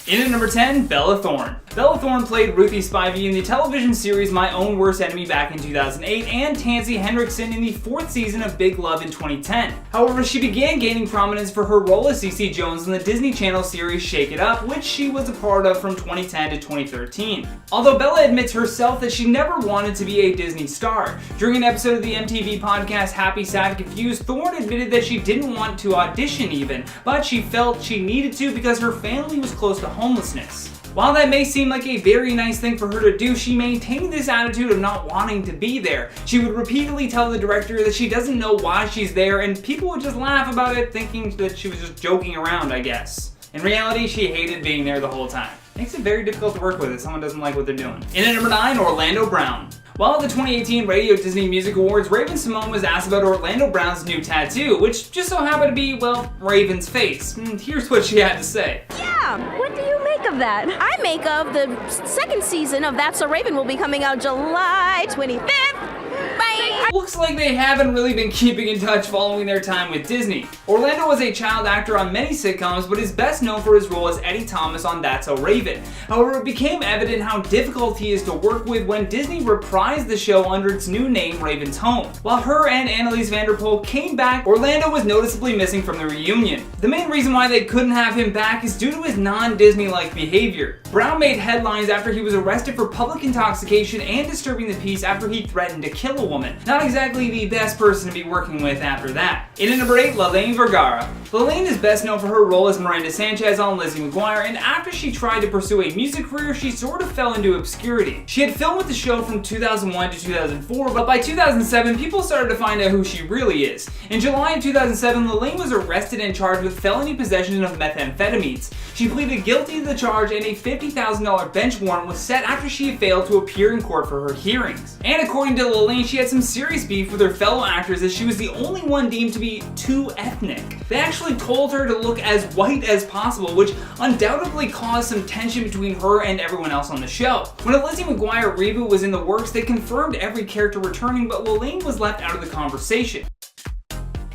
In at number 10, Bella Thorne. Bella Thorne played Ruthie Spivey in the television series My Own Worst Enemy back in 2008 and Tansy Hendrickson in the 4th season of Big Love in 2010. However, she began gaining prominence for her role as Cece Jones in the Disney Channel series Shake It Up, which she was a part of from 2010 to 2013. Although Bella admits herself that she never wanted to be a Disney star. During an episode of the MTV podcast Happy, Sad, Confused, Thorne admitted that she didn't want to audition even, but she felt she needed to because her family was close to homelessness. While that may seem like a very nice thing for her to do, she maintained this attitude of not wanting to be there. She would repeatedly tell the director that she doesn't know why she's there, and people would just laugh about it, thinking that she was just joking around, I guess. In reality, she hated being there the whole time. Makes it very difficult to work with if someone doesn't like what they're doing. In at number 9, Orlando Brown. While at the 2018 Radio Disney Music Awards, Raven-Symoné was asked about Orlando Brown's new tattoo, which just so happened to be, well, Raven's face. Here's what she had to say. Yeah, what do you make of that? I make of the second season of That's So Raven will be coming out July 25th. Bye! Looks like they haven't really been keeping in touch following their time with Disney. Orlando was a child actor on many sitcoms, but is best known for his role as Eddie Thomas on That's So Raven. However, it became evident how difficult he is to work with when Disney reprised the show under its new name, Raven's Home. While her and Anneliese van der Pol came back, Orlando was noticeably missing from the reunion. The main reason why they couldn't have him back is due to his non-Disney-like behavior. Brown made headlines after he was arrested for public intoxication and disturbing the peace after he threatened to kill a woman. Not exactly the best person to be working with after that. In at number 8, Lelaine Vergara. Lelaine is best known for her role as Miranda Sanchez on Lizzie McGuire, and after she tried to pursue a music career, she sort of fell into obscurity. She had filmed with the show from 2001 to 2004, but by 2007, people started to find out who she really is. In July of 2007, Lelaine was arrested and charged with felony possession of methamphetamines. She pleaded guilty to the charge, and a $50,000 bench warrant was set after she had failed to appear in court for her hearings. And according to Lelaine, she had some serious beef with her fellow actors as she was the only one deemed to be too ethnic. They actually told her to look as white as possible, which undoubtedly caused some tension between her and everyone else on the show. When a Lizzie McGuire reboot was in the works, they confirmed every character returning, but Lelaine was left out of the conversation.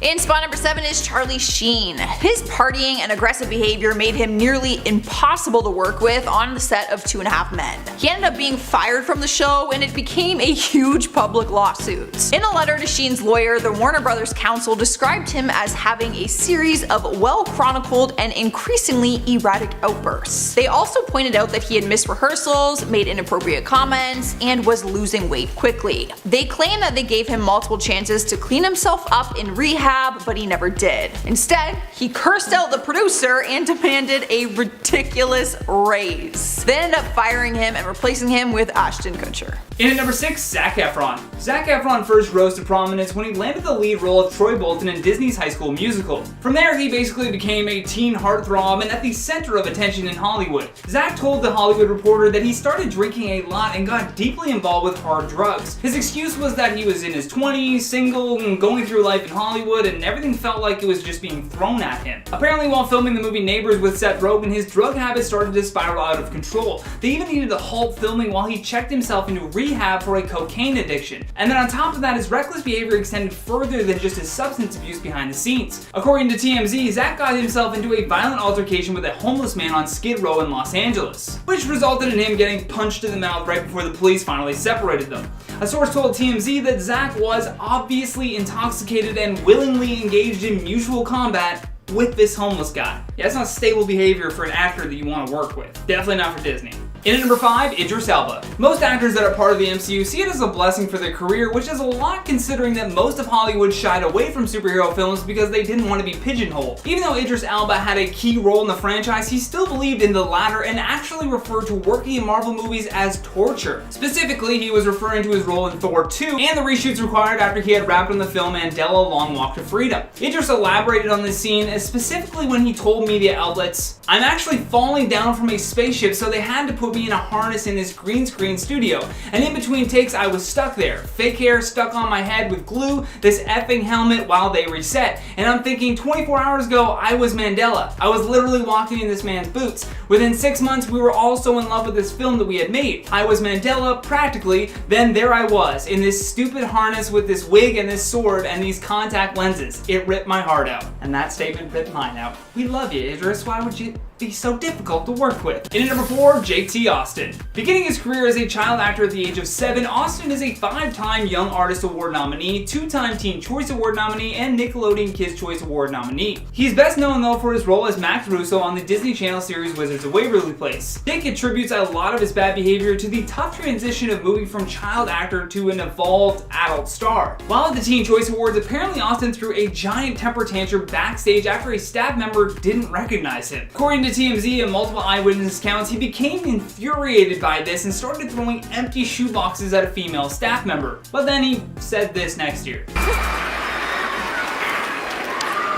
In spot number 7 is Charlie Sheen. His partying and aggressive behavior made him nearly impossible to work with on the set of 2.5 Men. He ended up being fired from the show, and it became a huge public lawsuit. In a letter to Sheen's lawyer, the Warner Brothers counsel described him as having a series of well-chronicled and increasingly erratic outbursts. They also pointed out that he had missed rehearsals, made inappropriate comments, and was losing weight quickly. They claim that they gave him multiple chances to clean himself up in rehab, but he never did. Instead, he cursed out the producer and demanded a ridiculous raise. They ended up firing him and replacing him with Ashton Kutcher. In at number 6, Zac Efron. Zac Efron first rose to prominence when he landed the lead role of Troy Bolton in Disney's High School Musical. From there, he basically became a teen heartthrob and at the center of attention in Hollywood. Zac told The Hollywood Reporter that he started drinking a lot and got deeply involved with hard drugs. His excuse was that he was in his 20s, single, and going through life in Hollywood, and everything felt like it was just being thrown at him. Apparently, while filming the movie Neighbors with Seth Rogen, his drug habits started to spiral out of control. They even needed to halt filming while he checked himself into rehab for a cocaine addiction. And then on top of that, his reckless behavior extended further than just his substance abuse behind the scenes. According to TMZ, Zac got himself into a violent altercation with a homeless man on Skid Row in Los Angeles, which resulted in him getting punched in the mouth right before the police finally separated them. A source told TMZ that Zac was obviously intoxicated and willingly engaged in mutual combat with this homeless guy. Yeah, that's not stable behavior for an actor that you want to work with. Definitely not for Disney. In at number 5, Idris Elba. Most actors that are part of the MCU see it as a blessing for their career, which is a lot considering that most of Hollywood shied away from superhero films because they didn't want to be pigeonholed. Even though Idris Elba had a key role in the franchise, he still believed in the latter and actually referred to working in Marvel movies as torture. Specifically, he was referring to his role in Thor 2 and the reshoots required after he had wrapped on the film Mandela: Long Walk to Freedom. Idris elaborated on this scene, specifically when he told media outlets, "I'm actually falling down from a spaceship, so they had to put me in a harness in this green screen studio, and in between takes I was stuck there. Fake hair stuck on my head with glue, this effing helmet while they reset. And I'm thinking 24 hours ago I was Mandela. I was literally walking in this man's boots. Within 6 months we were all so in love with this film that we had made. I was Mandela practically, then there I was in this stupid harness with this wig and this sword and these contact lenses. It ripped my heart out." And that statement ripped mine out. We love you, Idris. Why would you be so difficult to work with. In at number 4, Jake T. Austin. Beginning his career as a child actor at the age of 7, Austin is a 5-time Young Artist Award nominee, 2-time Teen Choice Award nominee, and Nickelodeon Kids' Choice Award nominee. He's best known though for his role as Max Russo on the Disney Channel series Wizards of Waverly Place. Jake attributes a lot of his bad behavior to the tough transition of moving from child actor to an evolved adult star. While at the Teen Choice Awards, apparently Austin threw a giant temper tantrum backstage after a staff member didn't recognize him. According to TMZ and multiple eyewitness accounts, he became infuriated by this and started throwing empty shoeboxes at a female staff member. But then he said this next year.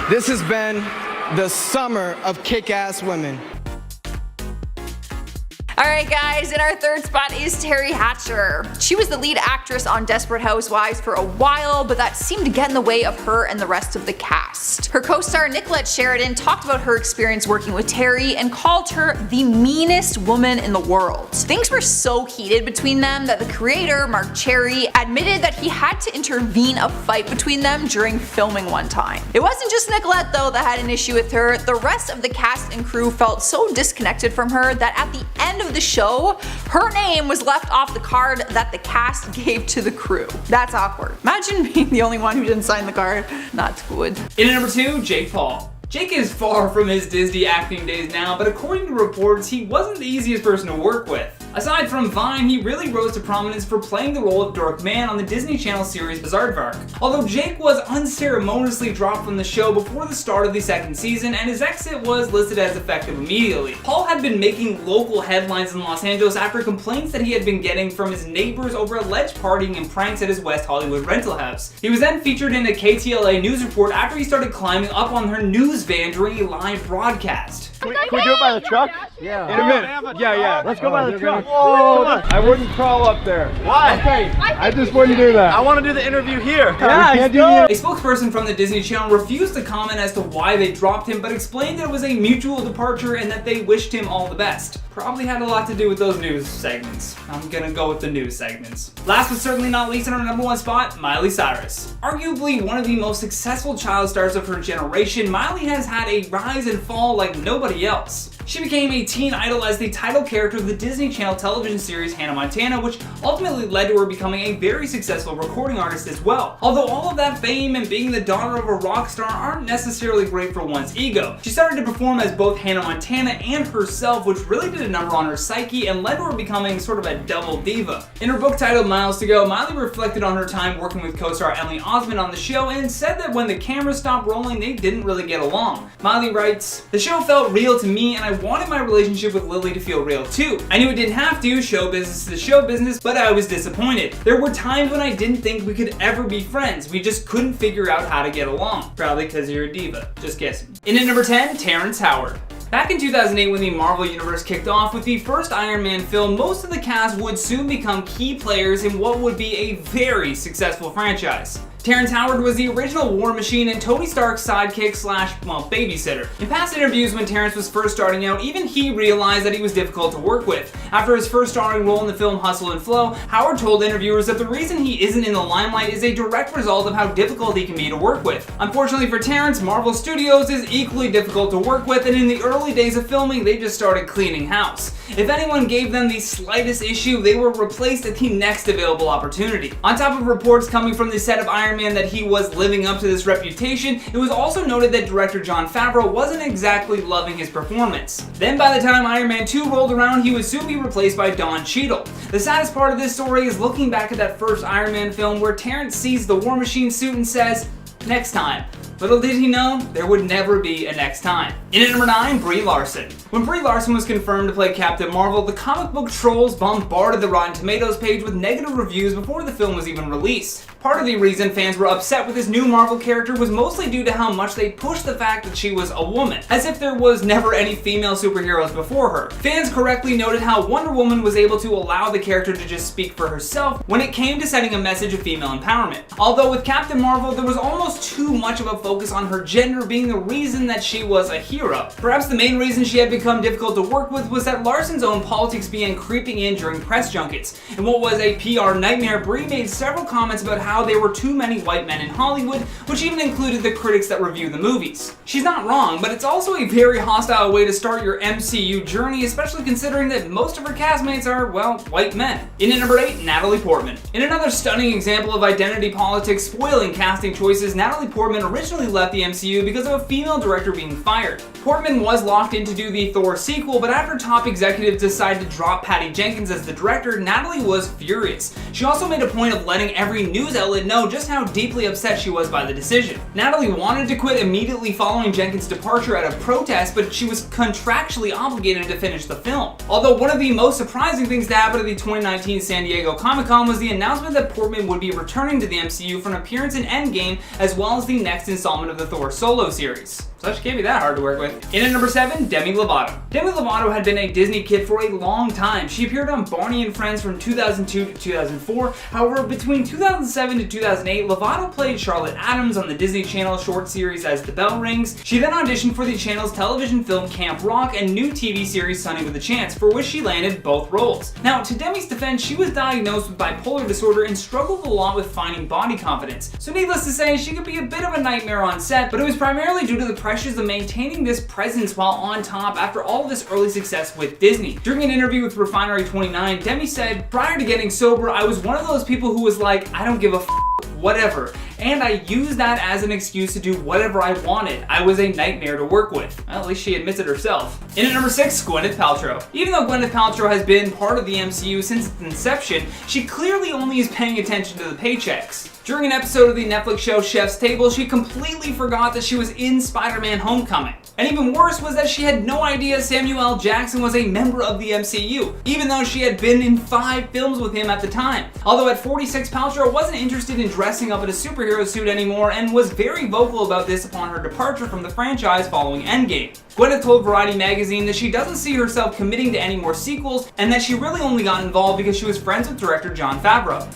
This has been the summer of kick-ass women. Alright guys, in our third spot is Terry Hatcher. She was the lead actress on Desperate Housewives for a while, but that seemed to get in the way of her and the rest of the cast. Her co-star Nicolette Sheridan talked about her experience working with Terry and called her the meanest woman in the world. Things were so heated between them that the creator, Mark Cherry, admitted that he had to intervene a fight between them during filming one time. It wasn't just Nicolette though that had an issue with her. The rest of the cast and crew felt so disconnected from her that at the end of the show, her name was left off the card that the cast gave to the crew. That's awkward. Imagine being the only one who didn't sign the card. Not good. In at number 2, Jake Paul. Jake is far from his Disney acting days now, but according to reports, he wasn't the easiest person to work with. Aside from Vine, he really rose to prominence for playing the role of Dork Man on the Disney Channel series Bizaardvark. Although Jake was unceremoniously dropped from the show before the start of the second season, and his exit was listed as effective immediately. Paul had been making local headlines in Los Angeles after complaints that he had been getting from his neighbors over alleged partying and pranks at his West Hollywood rental house. He was then featured in a KTLA news report after he started climbing up on her news van during a live broadcast. Can we do it by the truck? Yeah. In a minute. Yeah. Let's go by the truck. Whoa. I wouldn't crawl up there. Why? Okay. I just wouldn't do that. I want to do the interview here. Yeah, A spokesperson from the Disney Channel refused to comment as to why they dropped him, but explained that it was a mutual departure and that they wished him all the best. Probably had a lot to do with those news segments. I'm gonna go with the news segments. Last but certainly not least, in our number 1 spot, Miley Cyrus. Arguably one of the most successful child stars of her generation, Miley has had a rise and fall like nobody else. She became a teen idol as the title character of the Disney Channel television series Hannah Montana, which ultimately led to her becoming a very successful recording artist as well. Although all of that fame and being the daughter of a rock star aren't necessarily great for one's ego. She started to perform as both Hannah Montana and herself, which really did a number on her psyche and led to her becoming sort of a double diva. In her book titled Miles to Go, Miley reflected on her time working with co-star Emily Osment on the show and said that when the camera stopped rolling, they didn't really get along. Miley writes, "The show felt real to me and I wanted my relationship with Lily to feel real too. I knew it didn't have to, show business is show business, but I was disappointed. There were times when I didn't think we could ever be friends. We just couldn't figure out how to get along." Probably because you're a diva. Just guessing. In at number 10, Terrence Howard. Back in 2008 when the Marvel Universe kicked off with the first Iron Man film, most of the cast would soon become key players in what would be a very successful franchise. Terrence Howard was the original War Machine and Tony Stark's sidekick slash, babysitter. In past interviews when Terrence was first starting out, even he realized that he was difficult to work with. After his first starring role in the film Hustle and Flow, Howard told interviewers that the reason he isn't in the limelight is a direct result of how difficult he can be to work with. Unfortunately for Terrence, Marvel Studios is equally difficult to work with, and in the early days of filming, they just started cleaning house. If anyone gave them the slightest issue, they were replaced at the next available opportunity. On top of reports coming from the set of Iron Man that he was living up to this reputation, it was also noted that director Jon Favreau wasn't exactly loving his performance. Then by the time Iron Man 2 rolled around, he would soon be replaced by Don Cheadle. The saddest part of this story is looking back at that first Iron Man film where Terrence sees the War Machine suit and says, "Next time." Little did he know, there would never be a next time. In at number 9, Brie Larson. When Brie Larson was confirmed to play Captain Marvel, the comic book trolls bombarded the Rotten Tomatoes page with negative reviews before the film was even released. Part of the reason fans were upset with this new Marvel character was mostly due to how much they pushed the fact that she was a woman, as if there was never any female superheroes before her. Fans correctly noted how Wonder Woman was able to allow the character to just speak for herself when it came to setting a message of female empowerment. Although with Captain Marvel, there was almost too much of a focus on her gender being the reason that she was a hero. Perhaps the main reason she had become difficult to work with was that Larson's own politics began creeping in during press junkets. In what was a PR nightmare, Brie made several comments about how there were too many white men in Hollywood, which even included the critics that review the movies. She's not wrong, but it's also a very hostile way to start your MCU journey, especially considering that most of her castmates are, well, white men. In at number 8, Natalie Portman. In another stunning example of identity politics spoiling casting choices, Natalie Portman originally left the MCU because of a female director being fired. Portman was locked in to do the Thor sequel, but after top executives decided to drop Patty Jenkins as the director, Natalie was furious. She also made a point of letting every news outlet know just how deeply upset she was by the decision. Natalie wanted to quit immediately following Jenkins' departure out of protest, but she was contractually obligated to finish the film. Although one of the most surprising things to happen at the 2019 San Diego Comic-Con was the announcement that Portman would be returning to the MCU for an appearance in Endgame, as well as the next installment of the Thor solo series. So she can't be that hard to work with. In at number 7, Demi Lovato. Demi Lovato had been a Disney kid for a long time. She appeared on Barney and Friends from 2002 to 2004. However, between 2007 to 2008, Lovato played Charlotte Adams on the Disney Channel short series As the Bell Rings. She then auditioned for the channel's television film Camp Rock and new TV series Sunny with a Chance, for which she landed both roles. Now, to Demi's defense, she was diagnosed with bipolar disorder and struggled a lot with finding body confidence. So needless to say, she could be a bit of a nightmare on set, but it was primarily due to the pressures of maintaining this presence while on top after all of this early success with Disney. During an interview with Refinery 29, Demi said, "Prior to getting sober, I was one of those people who was like, I don't give a whatever. And I used that as an excuse to do whatever I wanted. I was a nightmare to work with." Well, at least she admits it herself. In at number 6, Gwyneth Paltrow. Even though Gwyneth Paltrow has been part of the MCU since its inception, she clearly only is paying attention to the paychecks. During an episode of the Netflix show Chef's Table, she completely forgot that she was in Spider-Man Homecoming. And even worse was that she had no idea Samuel L. Jackson was a member of the MCU, even though she had been in 5 films with him at the time. Although at 46, Paltrow wasn't interested in dressing up in a superhero suit anymore and was very vocal about this upon her departure from the franchise following Endgame. Gwyneth told Variety magazine that she doesn't see herself committing to any more sequels and that she really only got involved because she was friends with director Jon Favreau.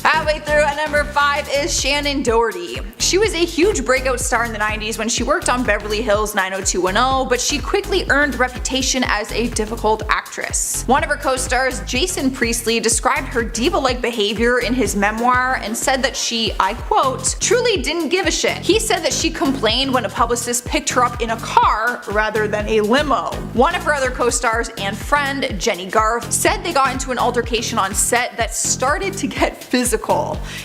Halfway through, at number 5 is Shannon Doherty. She was a huge breakout star in the 90s when she worked on Beverly Hills 90210, but she quickly earned a reputation as a difficult actress. One of her co-stars, Jason Priestley, described her diva-like behavior in his memoir and said that she, I quote, truly didn't give a shit. He said that she complained when a publicist picked her up in a car rather than a limo. One of her other co-stars and friend, Jenny Garth, said they got into an altercation on set that started to get physical.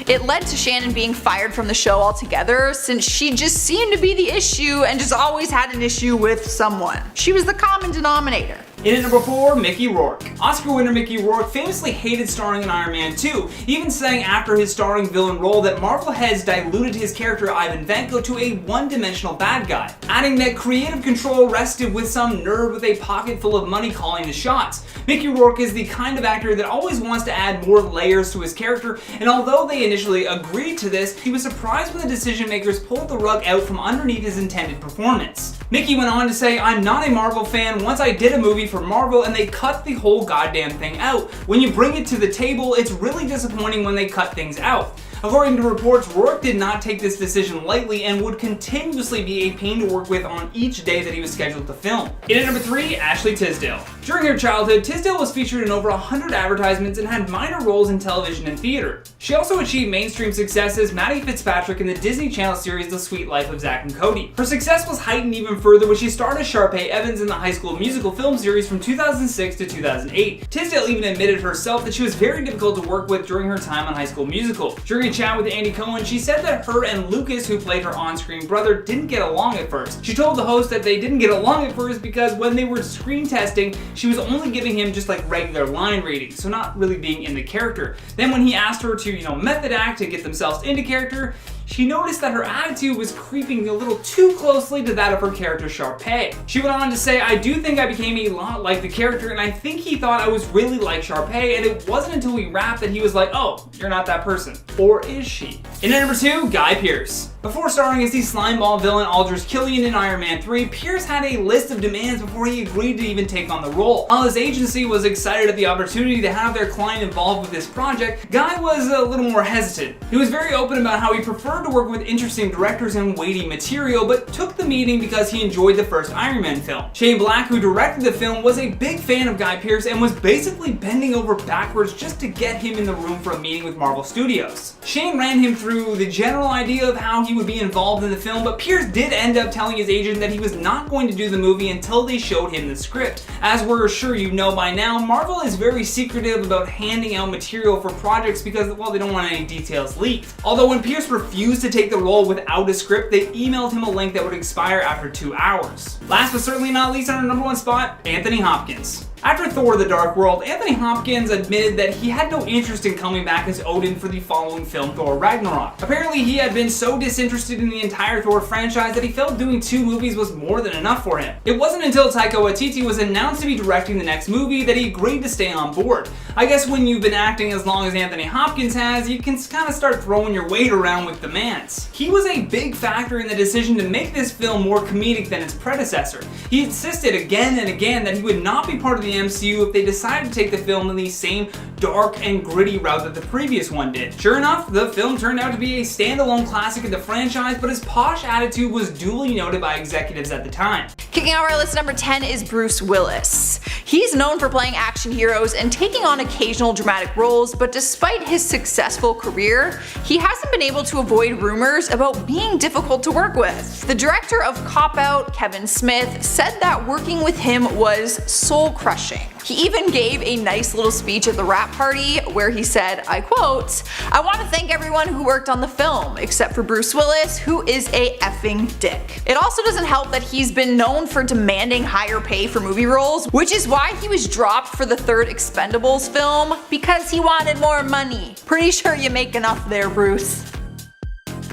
It led to Shannon being fired from the show altogether, since she just seemed to be the issue and just always had an issue with someone. She was the common denominator. In at number 4, Mickey Rourke. Oscar winner Mickey Rourke famously hated starring in Iron Man 2, even saying after his starring villain role that Marvel has diluted his character Ivan Vanko to a one-dimensional bad guy, adding that creative control rested with some nerd with a pocket full of money calling the shots. Mickey Rourke is the kind of actor that always wants to add more layers to his character, and although they initially agreed to this, he was surprised when the decision makers pulled the rug out from underneath his intended performance. Mickey went on to say, "I'm not a Marvel fan. Once I did a movie for Marvel and they cut the whole goddamn thing out. When you bring it to the table, it's really disappointing when they cut things out." According to reports, Rourke did not take this decision lightly and would continuously be a pain to work with on each day that he was scheduled to film. In at number 3, Ashley Tisdale. During her childhood, Tisdale was featured in over 100 advertisements and had minor roles in television and theater. She also achieved mainstream success as Maddie Fitzpatrick in the Disney Channel series The Sweet Life of Zack and Cody. Her success was heightened even further when she starred as Sharpay Evans in the High School Musical film series from 2006 to 2008. Tisdale even admitted herself that she was very difficult to work with during her time on High School Musical. During a chat with Andy Cohen, she said that her and Lucas, who played her on-screen brother, didn't get along at first. She told the host that they didn't get along at first because when they were screen testing, she was only giving him just like regular line readings, so not really being in the character. Then when he asked her to, method act to get themselves into character, she noticed that her attitude was creeping a little too closely to that of her character Sharpay. She went on to say, "I do think I became a lot like the character, and I think he thought I was really like Sharpay, and it wasn't until we wrapped that he was like, oh, you're not that person." Or is she? In at number 2, Guy Pearce. Before starring as the slimeball villain Aldrich Killian in Iron Man 3, Pearce had a list of demands before he agreed to even take on the role. While his agency was excited at the opportunity to have their client involved with this project, Guy was a little more hesitant. He was very open about how he preferred preferred to work with interesting directors and weighty material, but took the meeting because he enjoyed the first Iron Man film. Shane Black, who directed the film, was a big fan of Guy Pearce and was basically bending over backwards just to get him in the room for a meeting with Marvel Studios. Shane ran him through the general idea of how he would be involved in the film, but Pearce did end up telling his agent that he was not going to do the movie until they showed him the script. As we're sure you know by now, Marvel is very secretive about handing out material for projects because, well, they don't want any details leaked. Although when Pearce refused to take the role without a script, they emailed him a link that would expire after 2 hours. Last but certainly not least, on our number 1 spot, Anthony Hopkins. After Thor: The Dark World, Anthony Hopkins admitted that he had no interest in coming back as Odin for the following film, Thor: Ragnarok. Apparently, he had been so disinterested in the entire Thor franchise that he felt doing 2 movies was more than enough for him. It wasn't until Taika Waititi was announced to be directing the next movie that he agreed to stay on board. I guess when you've been acting as long as Anthony Hopkins has, you can kind of start throwing your weight around with demands. He was a big factor in the decision to make this film more comedic than its predecessor. He insisted again and again that he would not be part of the MCU if they decided to take the film in the same dark and gritty route that the previous one did. Sure enough, the film turned out to be a standalone classic of the franchise, but his posh attitude was duly noted by executives at the time. Kicking off our list, number 10 is Bruce Willis. He's known for playing action heroes and taking on occasional dramatic roles, but despite his successful career, he hasn't been able to avoid rumors about being difficult to work with. The director of Cop Out, Kevin Smith, said that working with him was soul-crushing. He even gave a nice little speech at the wrap party where he said, I quote, "I want to thank everyone who worked on the film, except for Bruce Willis, who is a effing dick." It also doesn't help that he's been known for demanding higher pay for movie roles, which is why he was dropped for the 3rd Expendables film, because he wanted more money. Pretty sure you make enough there, Bruce.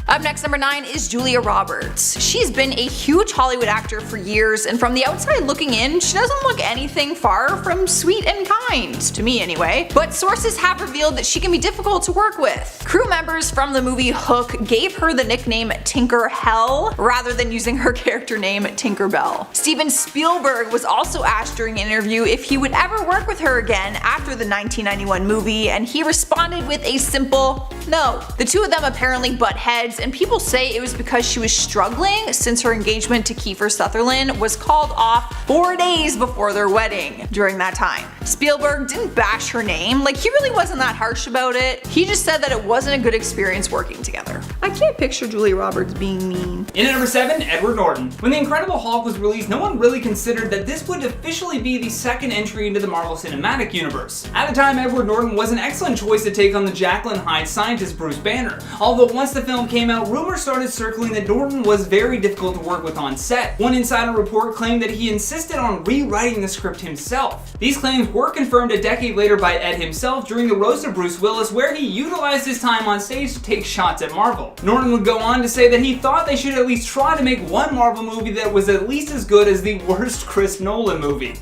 Up next, number 9 is Julia Roberts. She's been a huge Hollywood actor for years, and from the outside looking in, she doesn't look anything far from sweet and kind, to me anyway. But sources have revealed that she can be difficult to work with. Crew members from the movie Hook gave her the nickname Tinker Hell, rather than using her character name Tinkerbell. Steven Spielberg was also asked during an interview if he would ever work with her again after the 1991 movie, and he responded with a simple no. The two of them apparently butt heads, and people say it was because she was struggling since her engagement to Kiefer Sutherland was called off 4 days before their wedding during that time. Spielberg didn't bash her name, like he really wasn't that harsh about it. He just said that it wasn't a good experience working together. I can't picture Julia Roberts being mean. In at number 7, Edward Norton. When The Incredible Hulk was released, no one really considered that this would officially be the second entry into the Marvel Cinematic Universe. At the time, Edward Norton was an excellent choice to take on the Jekyll and Hyde scientist Bruce Banner. Although once the film came out, rumors started circling that Norton was very difficult to work with on set. One insider report claimed that he insisted on rewriting the script himself. These claims were confirmed a decade later by Ed himself during the roast of Bruce Willis, where he utilized his time on stage to take shots at Marvel. Norton would go on to say that he thought they should at least try to make one Marvel movie that was at least as good as the worst Chris Nolan movie.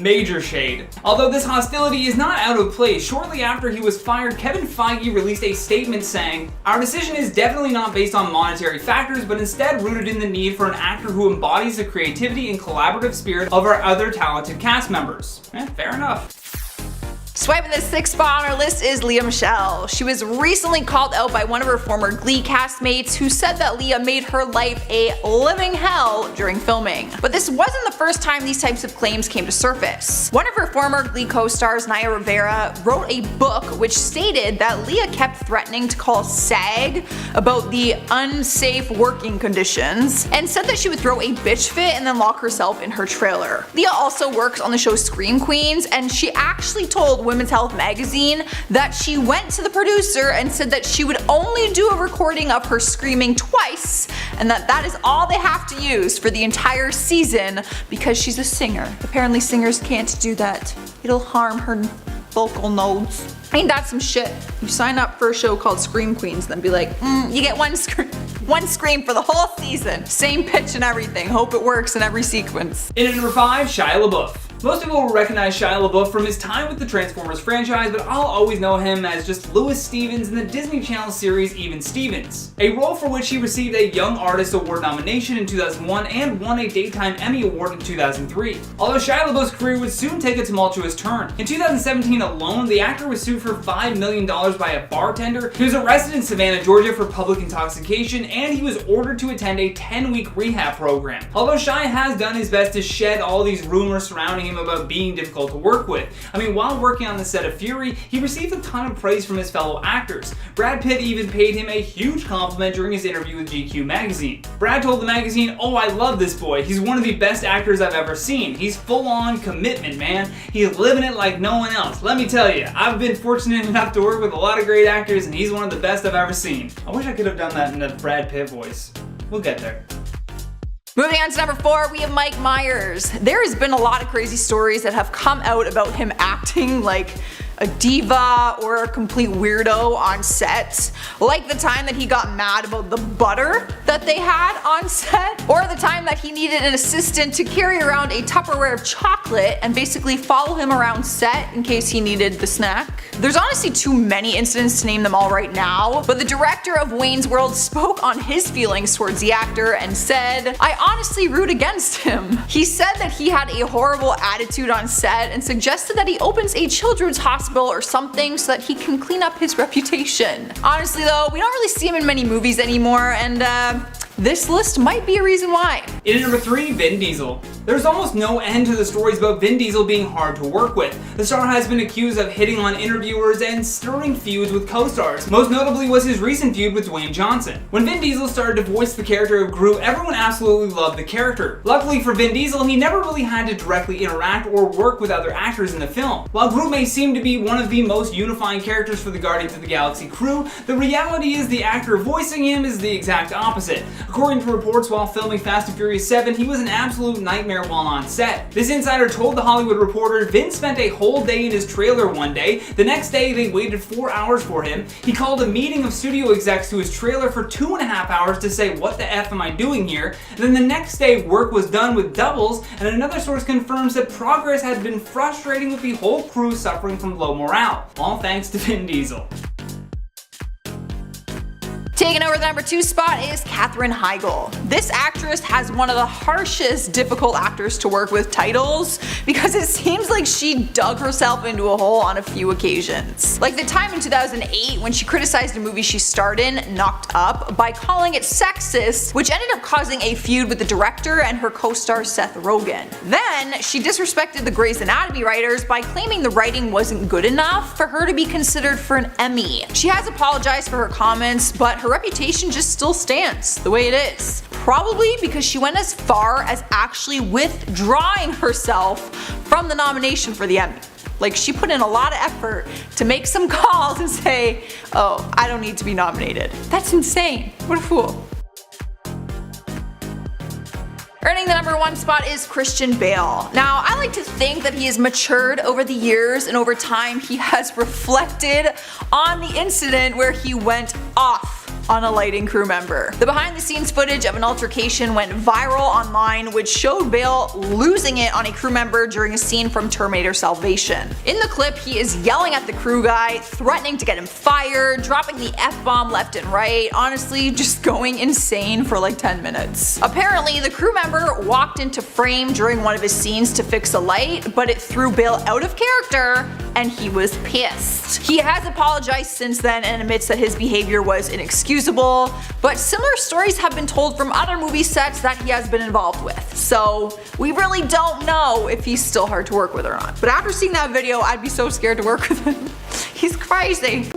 Major shade. Although this hostility is not out of place, shortly after he was fired, Kevin Feige released a statement saying, "Our decision is definitely not based on monetary factors, but instead rooted in the need for an actor who embodies the creativity and collaborative spirit of our other talented cast members." Fair enough. Swiping the 6th spot on our list is Lea Michele. She was recently called out by one of her former Glee castmates who said that Lea made her life a living hell during filming. But this wasn't the first time these types of claims came to surface. One of her former Glee co-stars, Naya Rivera, wrote a book which stated that Lea kept threatening to call SAG about the unsafe working conditions, and said that she would throw a bitch fit and then lock herself in her trailer. Lea also works on the show Scream Queens, and she actually told Women's Health magazine that she went to the producer and said that she would only do a recording of her screaming twice, and that is all they have to use for the entire season because she's a singer. Apparently singers can't do that. It'll harm her vocal nodes. Ain't that some shit? You sign up for a show called Scream Queens, then be like, you get one scream for the whole season. Same pitch and everything. Hope it works in every sequence. In at number 5, Shia LaBeouf. Most people will recognize Shia LaBeouf from his time with the Transformers franchise, but I'll always know him as just Louis Stevens in the Disney Channel series Even Stevens, a role for which he received a Young Artist Award nomination in 2001 and won a Daytime Emmy Award in 2003. Although Shia LaBeouf's career would soon take a tumultuous turn. In 2017 alone, the actor was sued for $5 million by a bartender. He was arrested in Savannah, Georgia for public intoxication, and he was ordered to attend a 10-week rehab program. Although Shia has done his best to shed all these rumors surrounding him about being difficult to work with. I mean, while working on the set of Fury, he received a ton of praise from his fellow actors. Brad Pitt even paid him a huge compliment during his interview with GQ magazine. Brad told the magazine, "Oh, I love this boy. He's one of the best actors I've ever seen. He's full-on commitment, man. He's living it like no one else. Let me tell you, I've been fortunate enough to work with a lot of great actors, and he's one of the best I've ever seen." I wish I could have done that in a Brad Pitt voice. We'll get there. Moving on to number 4, we have Mike Myers. There has been a lot of crazy stories that have come out about him acting like a diva or a complete weirdo on set, like the time that he got mad about the butter that they had on set, or the time that he needed an assistant to carry around a Tupperware of chocolate and basically follow him around set in case he needed the snack. There's honestly too many incidents to name them all right now, but the director of Wayne's World spoke on his feelings towards the actor and said, "I honestly root against him." He said that he had a horrible attitude on set and suggested that he opens a children's hospital or something so that he can clean up his reputation. Honestly though, we don't really see him in many movies anymore, and this list might be a reason why. In number 3, Vin Diesel. There's almost no end to the stories about Vin Diesel being hard to work with. The star has been accused of hitting on interviewers and stirring feuds with co-stars. Most notably was his recent feud with Dwayne Johnson. When Vin Diesel started to voice the character of Groot, everyone absolutely loved the character. Luckily for Vin Diesel, he never really had to directly interact or work with other actors in the film. While Groot may seem to be one of the most unifying characters for the Guardians of the Galaxy crew, the reality is the actor voicing him is the exact opposite. According to reports, while filming Fast and Furious 7, he was an absolute nightmare while on set. This insider told The Hollywood Reporter Vin spent a whole day in his trailer one day. The next day, they waited 4 hours for him. He called a meeting of studio execs to his trailer for 2.5 hours to say, "What the F am I doing here?" And then the next day, work was done with doubles, and another source confirms that progress had been frustrating with the whole crew suffering from low morale. All thanks to Vin Diesel. Taking over the number 2 spot is Katherine Heigl. This actress has one of the harshest difficult actors to work with titles because it seems like she dug herself into a hole on a few occasions. Like the time in 2008 when she criticized a movie she starred in, Knocked Up, by calling it sexist, which ended up causing a feud with the director and her co-star Seth Rogen. Then she disrespected the Grey's Anatomy writers by claiming the writing wasn't good enough for her to be considered for an Emmy. She has apologized for her comments, but her reputation just still stands the way it is. Probably because she went as far as actually withdrawing herself from the nomination for the Emmy. Like, she put in a lot of effort to make some calls and say, "Oh, I don't need to be nominated." That's insane. What a fool. Earning the number 1 spot is Christian Bale. Now, I like to think that he has matured over the years, and over time he has reflected on the incident where he went off on a lighting crew member. The behind the scenes footage of an altercation went viral online, which showed Bale losing it on a crew member during a scene from Terminator Salvation. In the clip, he is yelling at the crew guy, threatening to get him fired, dropping the F-bomb left and right, honestly just going insane for like 10 minutes. Apparently, the crew member walked into frame during one of his scenes to fix a light, but it threw Bale out of character and he was pissed. He has apologized since then and admits that his behavior was inexcusable, but similar stories have been told from other movie sets that he has been involved with. So we really don't know if he's still hard to work with or not. But after seeing that video, I'd be so scared to work with him. He's crazy.